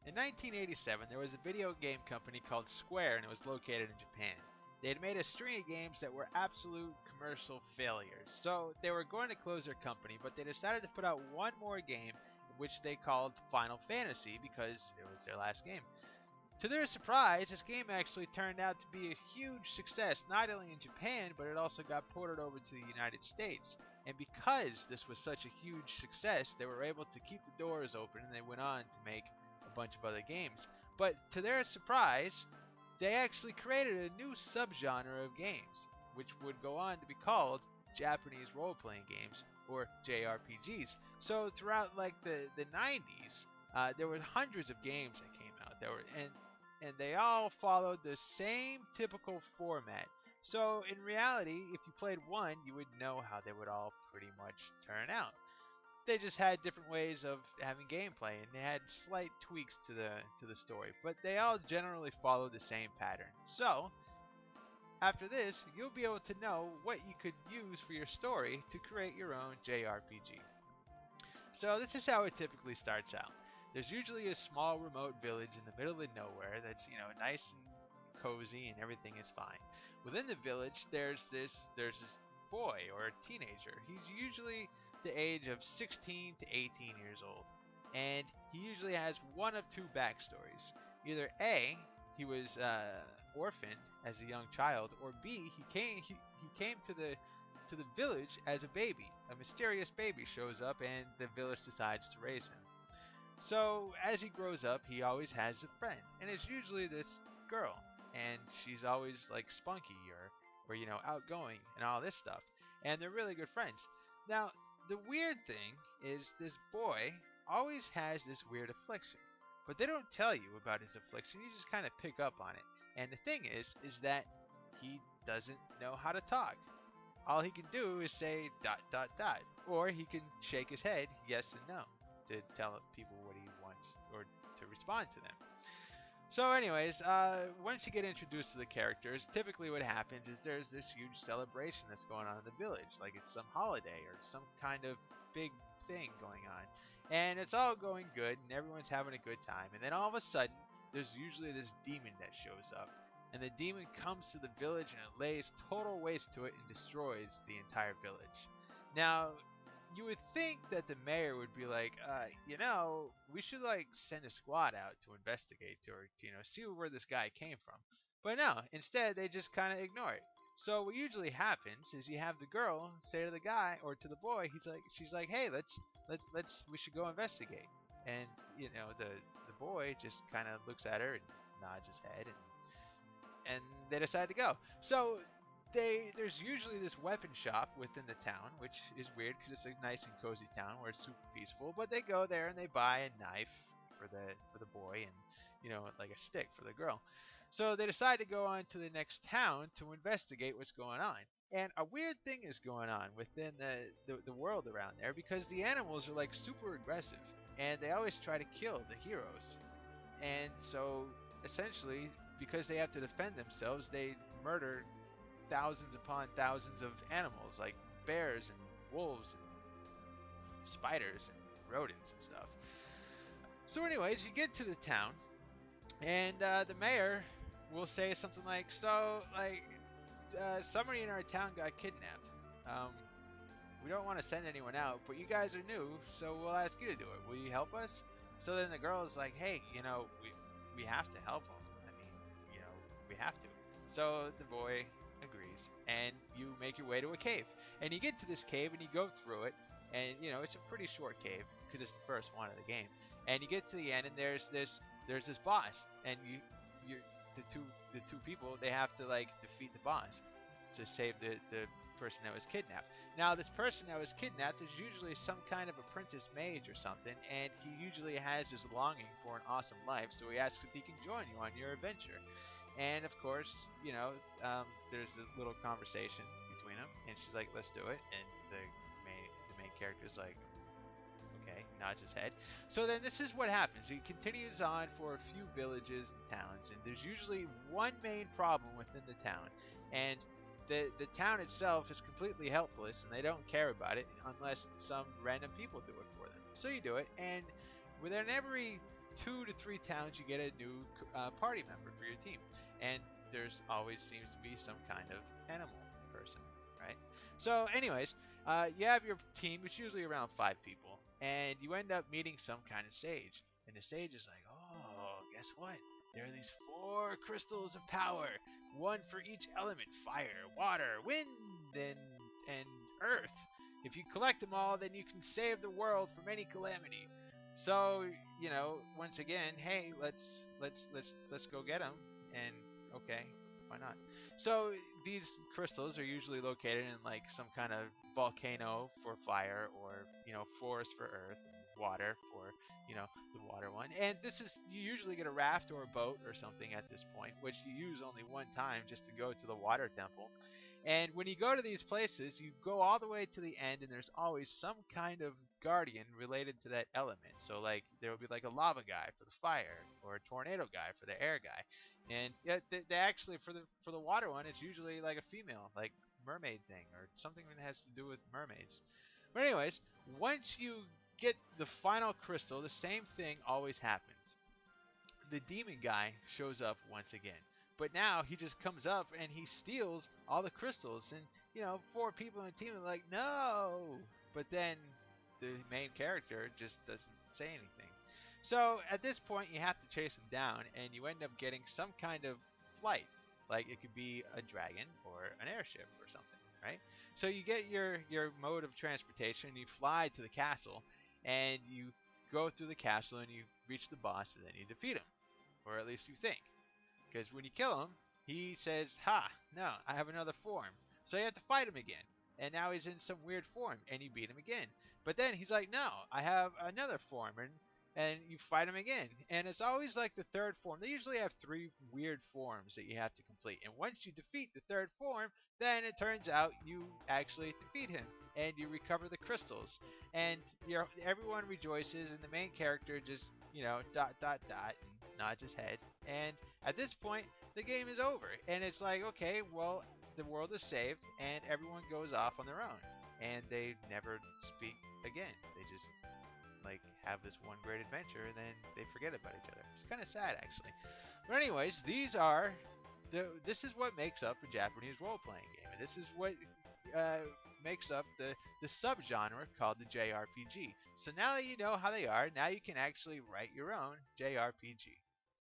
In 1987, there was a video game company called Square, and it was located in Japan. They had made a string of games that were absolute commercial failures, so they were going to close their company, but they decided to put out one more game, which they called Final Fantasy because it was their last game. To their surprise, this game actually turned out to be a huge success, not only in Japan, but it also got ported over to the United States. And because this was such a huge success, they were able to keep the doors open and they went on to make a bunch of other games. But to their surprise, they actually created a new subgenre of games, which would go on to be called Japanese role-playing games, or JRPGs. So throughout like the 90s, there were hundreds of games that came out. There were and they all followed the same typical format. So in reality, if you played one, you would know how they would all pretty much turn out. They just had different ways of having gameplay, and they had slight tweaks to the story, but they all generally followed the same pattern. So after this, you'll be able to know what you could use for your story to create your own JRPG. So this is how it typically starts out. There's usually a small remote village in the middle of nowhere that's, nice and cozy and everything is fine. Within the village, there's this boy or a teenager. He's usually the age of 16 to 18 years old. And he usually has one of two backstories. Either A, he was orphaned as a young child, or B, he came to the village as a baby. A mysterious baby shows up and the village decides to raise him. So as he grows up, he always has a friend, and it's usually this girl, and she's always like spunky or outgoing and all this stuff, and they're really good friends. Now the weird thing is this boy always has this weird affliction, but they don't tell you about his affliction. You just kind of pick up on it, and the thing is that he doesn't know how to talk. All he can do is say dot dot dot, or he can shake his head yes and no to tell people what he wants or to respond to them. So anyways, once you get introduced to the characters, typically what happens is there's this huge celebration that's going on in the village, like it's some holiday or some kind of big thing going on. And it's all going good and everyone's having a good time. And then all of a sudden, there's usually this demon that shows up. And the demon comes to the village and it lays total waste to it and destroys the entire village. Now, you would think that the mayor would be like, we should like send a squad out to investigate or see where this guy came from. But no, instead they just kind of ignore it. So what usually happens is you have the girl say to the guy or to the boy, she's like, hey, we should go investigate. And the boy just kind of looks at her and nods his head and they decide to go. So there's usually this weapon shop within the town, which is weird because it's a nice and cozy town where it's super peaceful. But they go there and they buy a knife for the boy and like a stick for the girl. So they decide to go on to the next town to investigate what's going on. And a weird thing is going on within the world around there because the animals are like super aggressive and they always try to kill the heroes. And so essentially, because they have to defend themselves, they murder thousands upon thousands of animals like bears and wolves and spiders and rodents and stuff. So anyways, you get to the town and the mayor will say something like, somebody in our town got kidnapped. We don't want to send anyone out, but you guys are new, so we'll ask you to do it. Will you help us? So then the girl is like, hey, we have to help him. I mean, we have to. So the boy agrees, and you make your way to a cave. And you get to this cave, and you go through it, and it's a pretty short cave because it's the first one of the game. And you get to the end, and there's this boss, and the two people, they have to like defeat the boss to save the person that was kidnapped. Now this person that was kidnapped is usually some kind of apprentice mage or something, and he usually has this longing for an awesome life, so he asks if he can join you on your adventure. And of course, there's a little conversation between them, and she's like, let's do it. And the main character is like, okay, nods his head. So then this is what happens. He continues on for a few villages and towns, and there's usually one main problem within the town. And the town itself is completely helpless, and they don't care about it unless some random people do it for them. So you do it, and within every 2 to 3 towns, you get a new party member for your team, and there's always seems to be some kind of animal person, right? So, anyways, you have your team. It's usually around 5 people, and you end up meeting some kind of sage. And the sage is like, "Oh, guess what? There are these 4 crystals of power, one for each element: fire, water, wind, and earth. If you collect them all, then you can save the world from any calamity." So, once again, hey, let's go get them. And okay, why not? So these crystals are usually located in like some kind of volcano for fire, or forest for earth, and water for the water one. And this is, you usually get a raft or a boat or something at this point, which you use only one time just to go to the water temple. And when you go to these places, you go all the way to the end, and there's always some kind of guardian related to that element. So like there will be like a lava guy for the fire, or a tornado guy for the air guy. And yeah, they actually, for the water one, it's usually like a female, like mermaid thing, or something that has to do with mermaids. But anyways, once you get the final crystal, the same thing always happens. The demon guy shows up once again. But now he just comes up and he steals all the crystals, and 4 people in the team are like, no. But then the main character just doesn't say anything. So at this point, you have to chase him down, and you end up getting some kind of flight. Like it could be a dragon or an airship or something, right? So you get your mode of transportation, you fly to the castle, and you go through the castle, and you reach the boss, and then you defeat him. Or at least you think. Because when you kill him, he says, "Ha, no, I have another form." So you have to fight him again. And now he's in some weird form, and you beat him again. But then he's like, "No, I have another form," and you fight him again. And it's always like the third form. They usually have 3 weird forms that you have to complete. And once you defeat the third form, then it turns out you actually defeat him, and you recover the crystals. And everyone rejoices, and the main character just, dot, dot, dot, and nods his head. And at this point, the game is over. And it's like, okay, well, the world is saved, and everyone goes off on their own. And they never speak again. They just like have this one great adventure, and then they forget about each other. It's kind of sad, actually. But anyways, this is what makes up a Japanese role-playing game, and this is what makes up the subgenre called the JRPG. So now that you know how they are, now you can actually write your own JRPG.